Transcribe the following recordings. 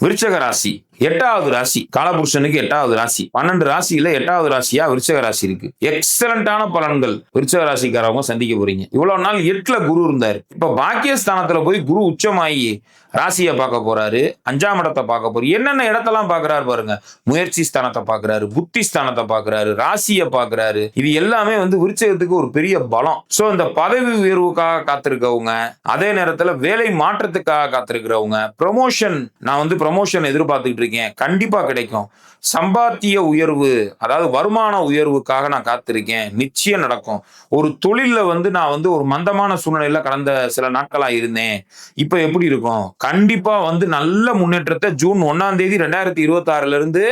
விருச்சக ராசி 8வது ராசி, காலபுருஷனுக்கு 8வது ராசி. 12 ராசியில 8வது ராசியா விருச்சக ராசி இருக்கு. எக்ஸலண்டான பலன்கள் விருச்சக ராசிக்காரவங்க சந்திக்க போறீங்க. இவ்வளவு நாள் 8ல குரு இருந்தாரு. இப்ப பாக்கியஸ்தானத்துல போய் குரு உச்சமாயி ராசியை பார்க்க போறாரு, 5ஆம் இடத்தை பார்க்க போறாரு. என்னென்ன இடத்தெல்லாம் பார்க்கறாரு பாருங்க. முயற்சி ஸ்தானத்தை பார்க்கறாரு, புத்தி ஸ்தானத்தை பார்க்கறாரு, ராசியை பார்க்கறாரு. இது எல்லாமே விருச்சகத்துக்கு ஒரு பெரிய பலம். சோ இந்த பதவி உயர்வுக்காக காத்திருக்கவங்க, அதே நேரத்துல வேலை மாற்றத்துக்காக காத்திருக்கிறவங்க, ப்ரமோஷன், நான் ப்ரமோஷன் எதிர்பார்த்துக்கிட்டு இருக்கேன், கண்டிப்பா கிடைக்கும். சம்பாத்திய உயர்வு, அதாவது வருமான உயர்வுக்காக நான் காத்திருக்கேன், நிச்சயம் நடக்கும். ஒரு தொழில நான் ஒரு மந்தமான சூழ்நிலையில கடந்த சில நாட்களா இருந்தேன், இப்ப எப்படி இருக்கும்? கண்டிப்பா நல்ல முன்னேற்றத்தை ஜூன் 1ஆம் தேதி 2026 இருந்து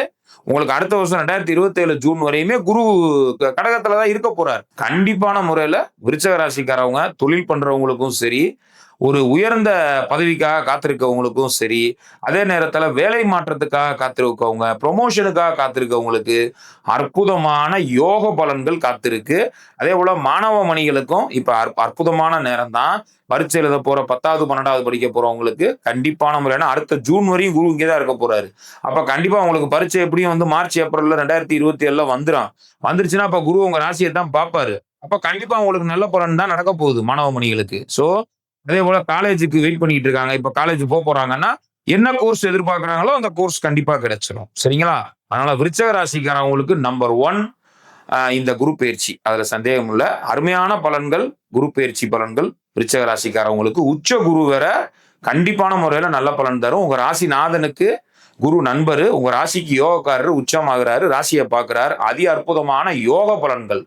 உங்களுக்கு அடுத்த வருஷம் 2027 ஜூன் வரையுமே குரு கடகத்துல தான் இருக்க போறார். கண்டிப்பான முறையில விருச்சக ராசிக்காரவங்க தொழில் பண்றவங்களுக்கும் சரி, ஒரு உயர்ந்த பதவிக்காக காத்திருக்கவங்களுக்கும் சரி, அதே நேரத்துல வேலை மாற்றத்துக்காக காத்திருக்கவங்க, ப்ரொமோஷனுக்காக காத்திருக்கவங்களுக்கு அற்புதமான யோக பலன்கள் காத்திருக்கு. அதே போல மாணவ மணிகளுக்கும் இப்ப அற்புதமான நேரம் தான். பரீட்சை எழுத போற 10வது 12வது படிக்க போறவங்களுக்கு கண்டிப்பான முறையான அடுத்த ஜூன் வரையும் குரு இங்கேதான் இருக்க போறாரு. அப்ப கண்டிப்பா உங்களுக்கு பரீட்சை எப்படியும் மார்ச் ஏப்ரல்ல 2027 வந்துருச்சுன்னா அப்ப குரு உங்க ராசியை தான் பார்ப்பாரு. அப்ப கண்டிப்பா உங்களுக்கு நல்ல பலன் தான் நடக்க போகுது மாணவ மணிகளுக்கு. சோ அதே போல காலேஜுக்கு வெயிட் பண்ணிட்டு இருக்காங்க, இப்ப காலேஜ் போறாங்கன்னா என்ன கோர்ஸ் எதிர்பார்க்கறாங்களோ அந்த கோர்ஸ் கண்டிப்பா கிடைச்சிடும். சரிங்களா? அதனால விருச்சக ராசிக்காரவங்களுக்கு நம்பர் 1 இந்த குரு பயிற்சி, அதுல சந்தேகம் இல்ல. அருமையான பலன்கள், குரு பயிற்சி பலன்கள் விருச்சக ராசிக்காரவங்களுக்கு. உச்ச குரு வேற கண்டிப்பான முறையில நல்ல பலன் தரும். உங்க ராசிநாதனுக்கு குரு நண்பரு, உங்க ராசிக்கு யோகக்காரரு, உச்சமாகிறாரு, ராசியை பார்க்கிறாரு. அதி அற்புதமான யோக பலன்கள்.